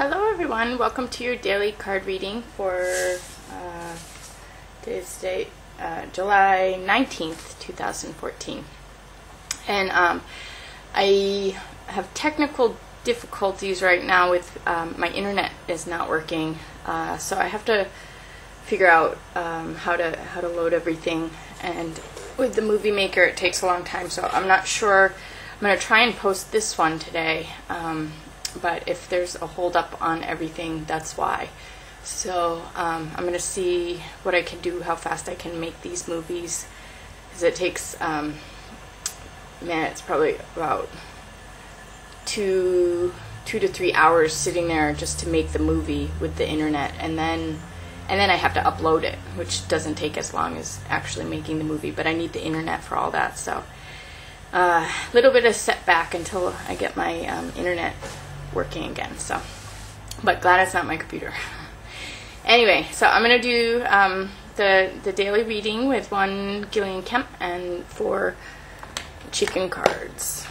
Hello everyone, welcome to your daily card reading for today's date, July 19th, 2014. And I have technical difficulties right now with my internet is not working, so I have to figure out how to load everything, and with the Movie Maker it takes a long time, so I'm not sure. I'm going to try and post this one today, but if there's a hold up on everything, that's why. So I'm going to see what I can do, how fast I can make these movies, because it takes, it's probably about two to 3 hours sitting there just to make the movie with the internet, and then I have to upload it, which doesn't take as long as actually making the movie, but I need the internet for all that, so a little bit of setback until I get my internet working again, so, but glad it's not my computer. Anyway, so I'm going to do the daily reading with 1 Gillian Kemp and 4 chicken cards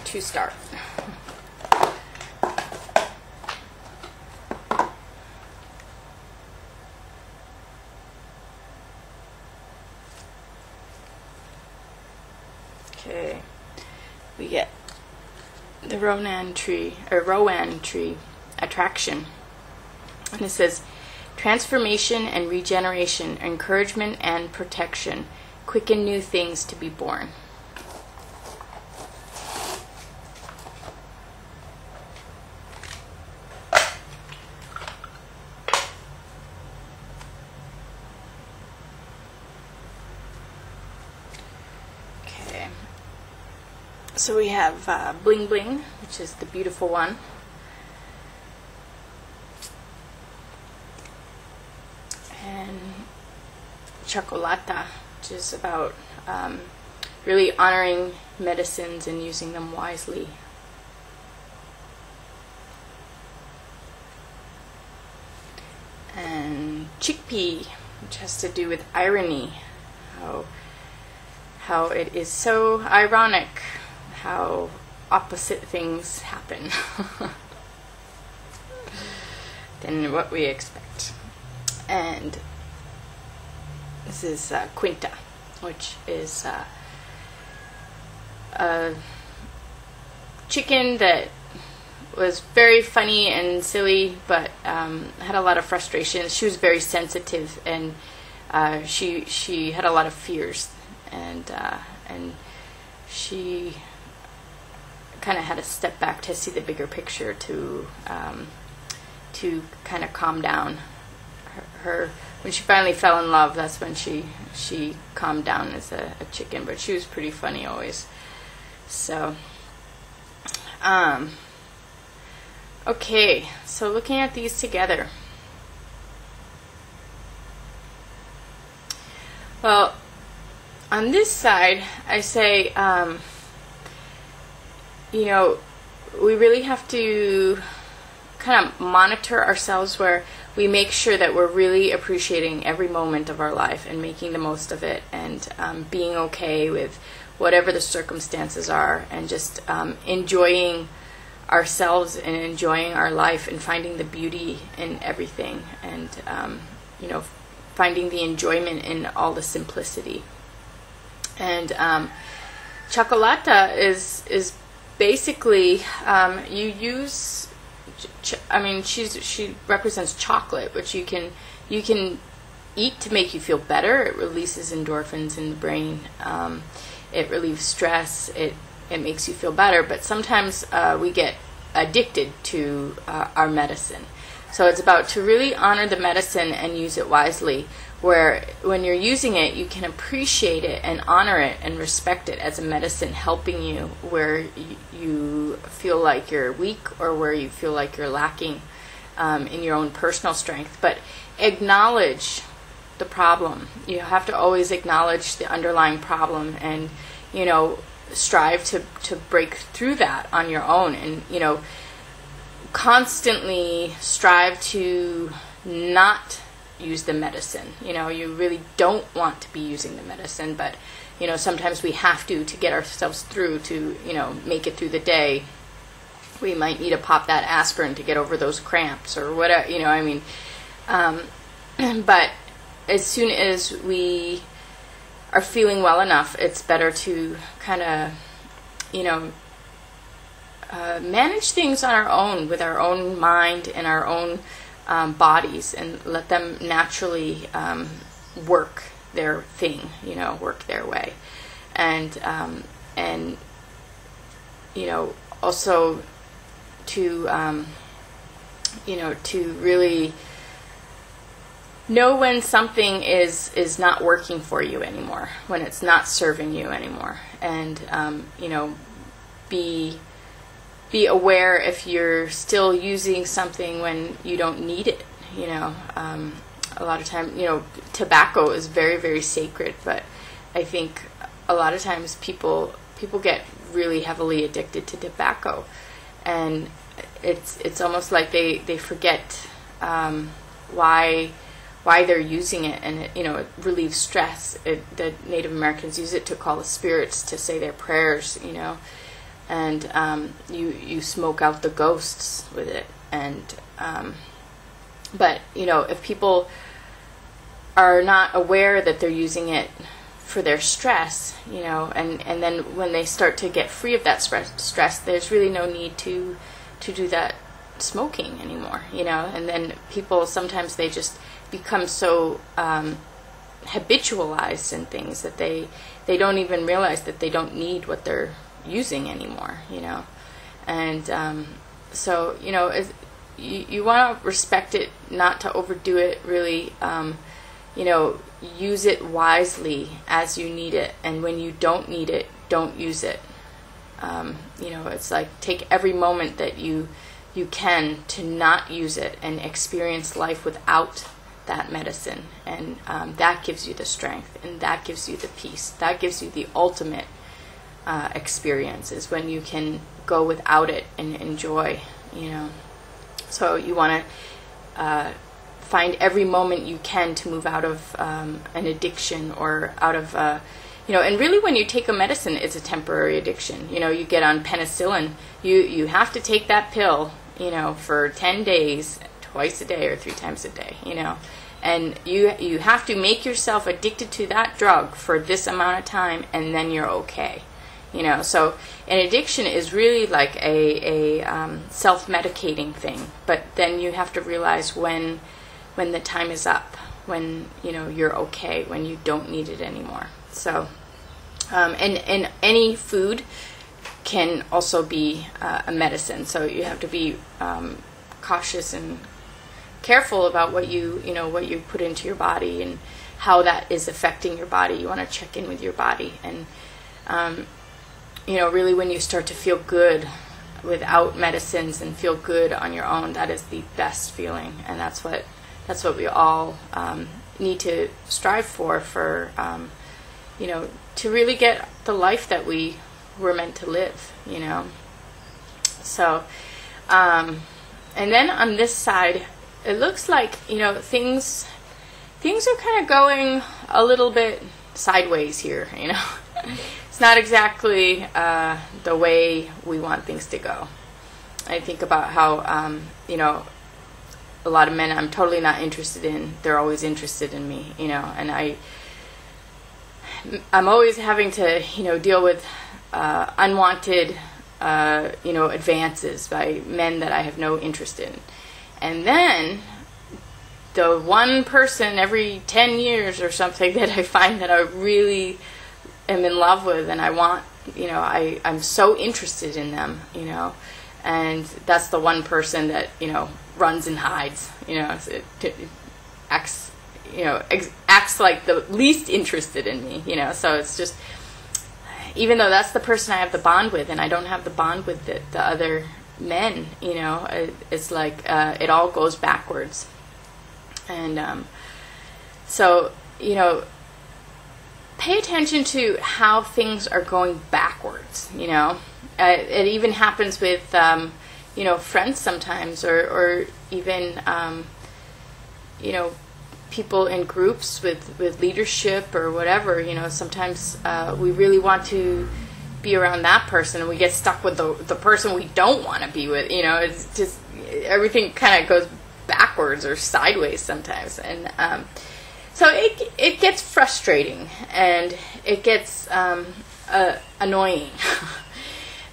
to start. Okay, we get the Rowan tree attraction, and it says transformation and regeneration, encouragement and protection, quicken new things to be born. So we have Bling Bling, which is the beautiful one. And Chocolata, which is about really honoring medicines and using them wisely. And Chickpea, which has to do with irony, how it is so ironic how opposite things happen than what we expect. And this is Quinta, which is a chicken that was very funny and silly, but had a lot of frustrations. She was very sensitive, and she had a lot of fears, and she kind of had to step back to see the bigger picture, to kind of calm down. Her when she finally fell in love, that's when she calmed down as a chicken, but she was pretty funny always. So okay, so looking at these together, well, on this side I say we really have to kind of monitor ourselves, where we make sure that we're really appreciating every moment of our life and making the most of it, and being okay with whatever the circumstances are, and just enjoying ourselves and enjoying our life and finding the beauty in everything, and finding the enjoyment in all the simplicity. And Chocolata is basically you use. She represents chocolate, which you can eat to make you feel better. It releases endorphins in the brain. It relieves stress. It makes you feel better. But sometimes we get addicted to our medicine. So it's about to really honor the medicine and use it wisely, where when you're using it, you can appreciate it and honor it and respect it as a medicine, helping you where you feel like you're weak, or where you feel like you're lacking in your own personal strength. But acknowledge the problem. You have to always acknowledge the underlying problem, and strive to break through that on your own, and constantly strive to not use the medicine. You really don't want to be using the medicine, but sometimes we have to get ourselves through, to make it through the day. we might need to pop that aspirin to get over those cramps or whatever, I mean. But as soon as we are feeling well enough, it's better to kind of, manage things on our own, with our own mind and our own bodies, and let them naturally work their thing, work their way. And also to, to really know when something is not working for you anymore, when it's not serving you anymore. And, be aware if you're still using something when you don't need it. A lot of time, tobacco is very, very sacred, but I think a lot of times people get really heavily addicted to tobacco, and it's almost like they forget why they're using it, and it relieves stress. The Native Americans use it to call the spirits to say their prayers, and you smoke out the ghosts with it. And but if people are not aware that they're using it for their stress, and then when they start to get free of that stress, there's really no need to do that smoking anymore, and then people sometimes they just become so habitualized in things that they don't even realize that they don't need what they're using anymore, and so you want to respect it, not to overdo it, really. Use it wisely as you need it, and when you don't need it, don't use it. It's like, take every moment that you can to not use it and experience life without that medicine, and that gives you the strength, and that gives you the peace, that gives you the ultimate experience, is when you can go without it and enjoy. So you want to find every moment you can to move out of an addiction, or out of and really, when you take a medicine, it's a temporary addiction. You get on penicillin, you have to take that pill for 10 days, twice a day or 3 times a day, and you have to make yourself addicted to that drug for this amount of time, and then you're okay. So an addiction is really like a self-medicating thing, but then you have to realize when the time is up, when you're okay, when you don't need it anymore. So and any food can also be a medicine, so you have to be cautious and careful about what what you put into your body and how that is affecting your body. You want to check in with your body, and really, when you start to feel good without medicines and feel good on your own, that is the best feeling, and that's what we all need to strive for to really get the life that we were meant to live. So and then on this side, it looks like things are kind of going a little bit sideways here. It's not exactly the way we want things to go. I think about how a lot of men I'm totally not interested in, they're always interested in me, and I'm always having to deal with unwanted advances by men that I have no interest in. And then the one person every 10 years or something that I find that I really am in love with, and I want, I'm so interested in them, and that's the one person that, runs and hides, acts like the least interested in me, so it's just, even though that's the person I have the bond with, and I don't have the bond with the other men, it's like, it all goes backwards. And, so, pay attention to how things are going backwards, it even happens with, friends sometimes, or even, people in groups with leadership or whatever, sometimes we really want to be around that person, and we get stuck with the person we don't want to be with. It's just everything kind of goes backwards or sideways sometimes, and so it gets frustrating and it gets annoying.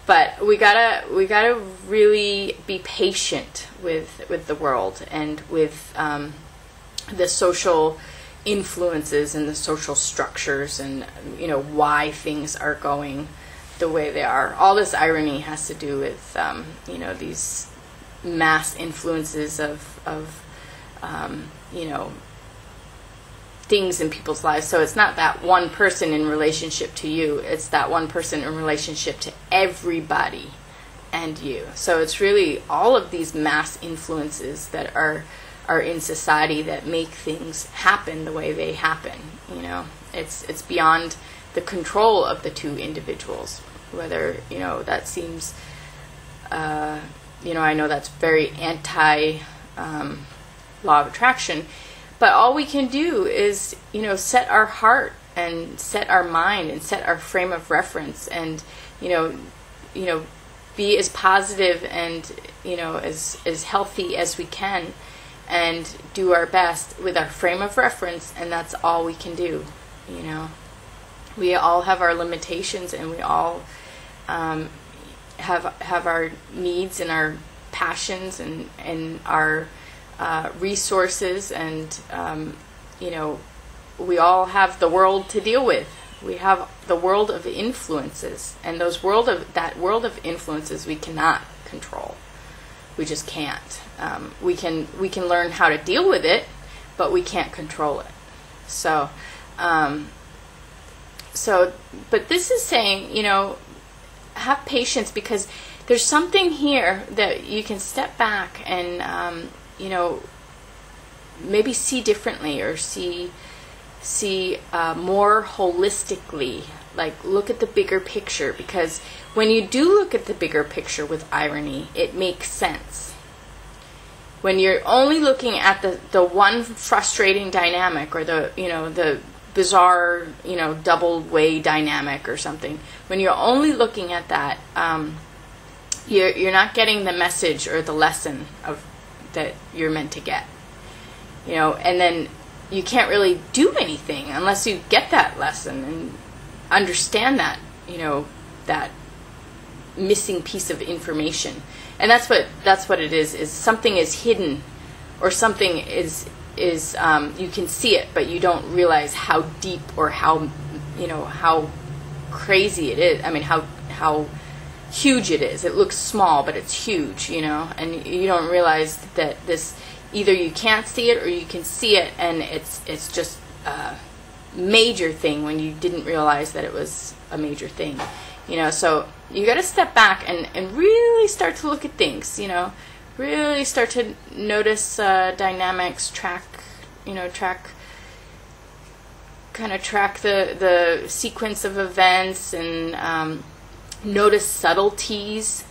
But we gotta really be patient with the world and with the social influences and the social structures, and why things are going the way they are. All this irony has to do with these mass influences of things in people's lives. So it's not that one person in relationship to you, it's that one person in relationship to everybody and you. So it's really all of these mass influences that are in society that make things happen the way they happen. It's beyond the control of the two individuals. Whether that seems I know that's very anti law of attraction, but all we can do is set our heart and set our mind and set our frame of reference, and be as positive and as healthy as we can, and do our best with our frame of reference, and that's all we can do. We all have our limitations, and we all have our needs and our passions and our resources, and we all have the world to deal with. We have the world of influences, and that world of influences we cannot control. We just can't. We can learn how to deal with it, but we can't control it. So but this is saying, have patience, because there's something here that you can step back and maybe see differently, or see more holistically. Like, look at the bigger picture, because when you do look at the bigger picture with irony, it makes sense. When you're only looking at the one frustrating dynamic, or the bizarre double way dynamic or something, when you're only looking at that, you're not getting the message or the lesson that you're meant to get. And then you can't really do anything unless you get that lesson and understand that, that missing piece of information. And that's what it is something is hidden, or something is you can see it, but you don't realize how deep or how crazy it is. I mean, how huge it is. It looks small, but it's huge, and you don't realize that this, either you can't see it or you can see it, and it's just a major thing when you didn't realize that it was a major thing. So you got to step back and really start to look at things, really start to notice dynamics, track the sequence of events, and notice subtleties.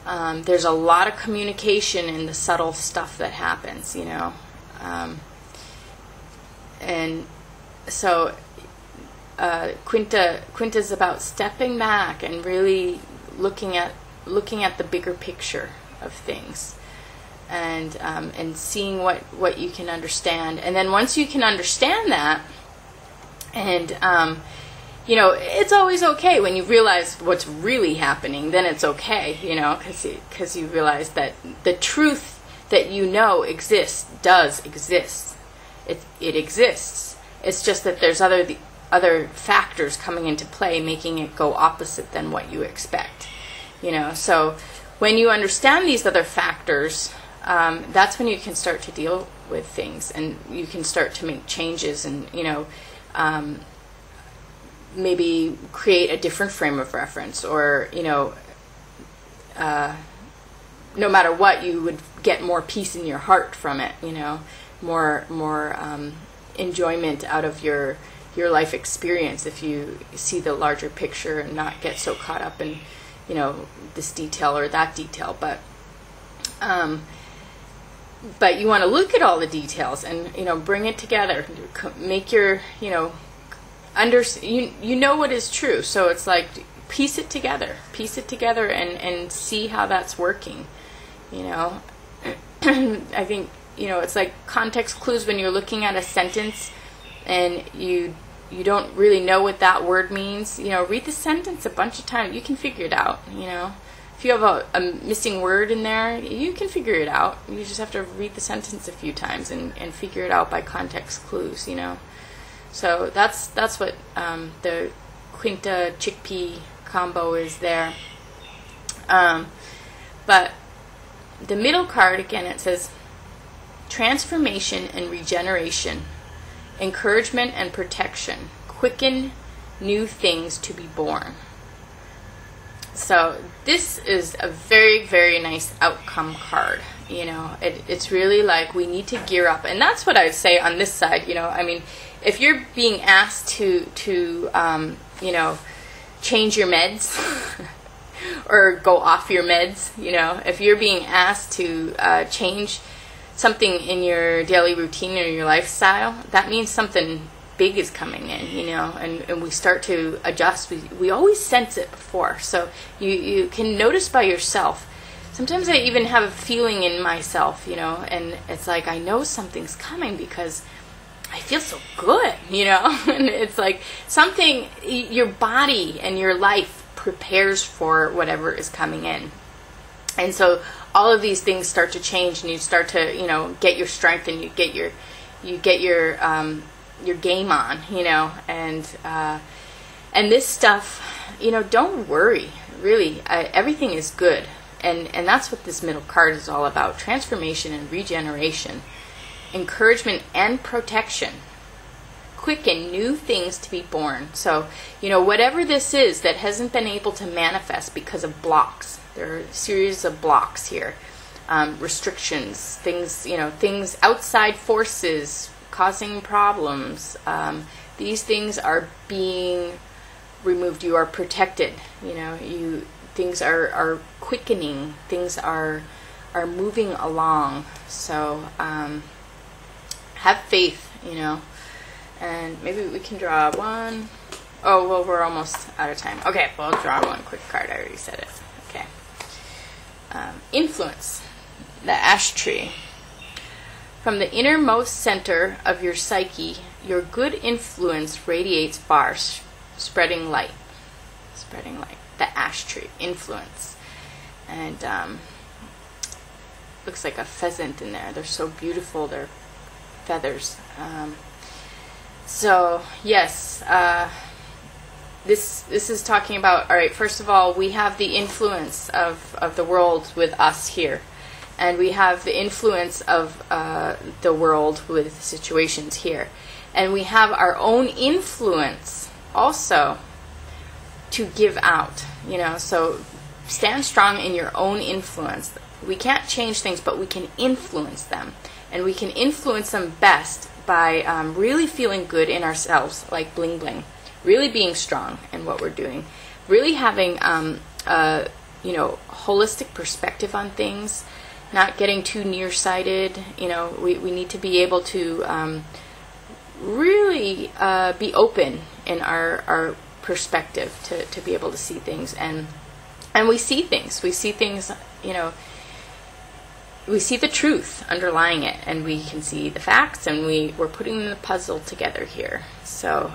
There's a lot of communication in the subtle stuff that happens, and so Quinta's about stepping back and really looking at the bigger picture of things, and seeing what you can understand. And then once you can understand that, and it's always okay when you realize what's really happening. Then it's okay, because you realize that the truth that does exist. It exists. It's just that there's other factors coming into play, making it go opposite than what you expect. So when you understand these other factors, that's when you can start to deal with things, and you can start to make changes, and maybe create a different frame of reference, or no matter what, you would get more peace in your heart from it, more enjoyment out of your life experience if you see the larger picture and not get so caught up in this detail or that detail. But you want to look at all the details and bring it together, make your you know what is true. So it's like piece it together, and see how that's working. You know, I think, you know, it's like context clues when you're looking at a sentence and you don't really know what that word means. You know, read the sentence a bunch of times. You can figure it out, you know. If you have a missing word in there, you can figure it out. You just have to read the sentence a few times and figure it out by context clues, you know. So that's what the Quinta chickpea combo is there. But the middle card, again, it says transformation and regeneration, encouragement and protection, quicken new things to be born. So this is a very, very nice outcome card. You know, it's really like we need to gear up. And that's what I would say on this side. You know, I mean, if you're being asked to you know, change your meds or go off your meds, you know, if you're being asked to change something in your daily routine or your lifestyle, that means something big is coming in, you know, and we start to adjust. We always sense it before, so you can notice by yourself. Sometimes I even have a feeling in myself, you know, and it's like I know something's coming because I feel so good, you know. And it's like something, your body and your life prepares for whatever is coming in. And so all of these things start to change, and you start to, you know, get your strength, and you get your game on, you know. And this stuff, you know, don't worry, really. Everything is good. And that's what this middle card is all about. Transformation and regeneration, encouragement and protection, quicken new things to be born. So, you know, whatever this is that hasn't been able to manifest because of blocks, there are a series of blocks here, restrictions, things, you know, things, outside forces causing problems. These things are being removed. You are protected, you know, things are quickening, things are moving along. So have faith, you know. And maybe we can draw one. Oh, well, we're almost out of time. Okay, well, I'll draw one quick card. I already said it. Okay. Influence, the ash tree. From the innermost center of your psyche, your good influence radiates far, spreading light. Spreading light. The ash tree, influence. And looks like a pheasant in there. They're so beautiful. They're feathers. So yes, this is talking about, all right, first of all, we have the influence of the world with us here, and we have the influence of the world with situations here, and we have our own influence also to give out, you know. So stand strong in your own influence. We can't change things, but we can influence them, and we can influence them best by really feeling good in ourselves, like bling bling, really being strong in what we're doing, really having you know, holistic perspective on things, not getting too nearsighted. You know, we need to be able to really be open in our perspective to be able to see things, and we see things, you know. We see the truth underlying it, and we can see the facts, and we're putting the puzzle together here. So,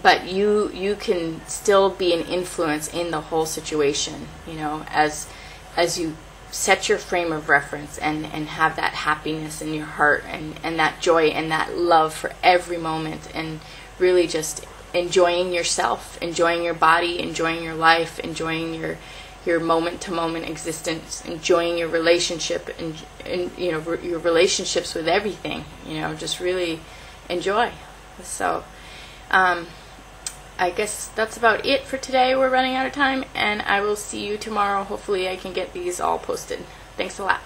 but you can still be an influence in the whole situation, you know, as you set your frame of reference and have that happiness in your heart, and that joy and that love for every moment, and really just enjoying yourself, enjoying your body, enjoying your life, enjoying your moment-to-moment existence, enjoying your relationship, and you know, your relationships with everything, you know, just really enjoy. So I guess that's about it for today. We're running out of time, and I will see you tomorrow. Hopefully I can get these all posted. Thanks a lot.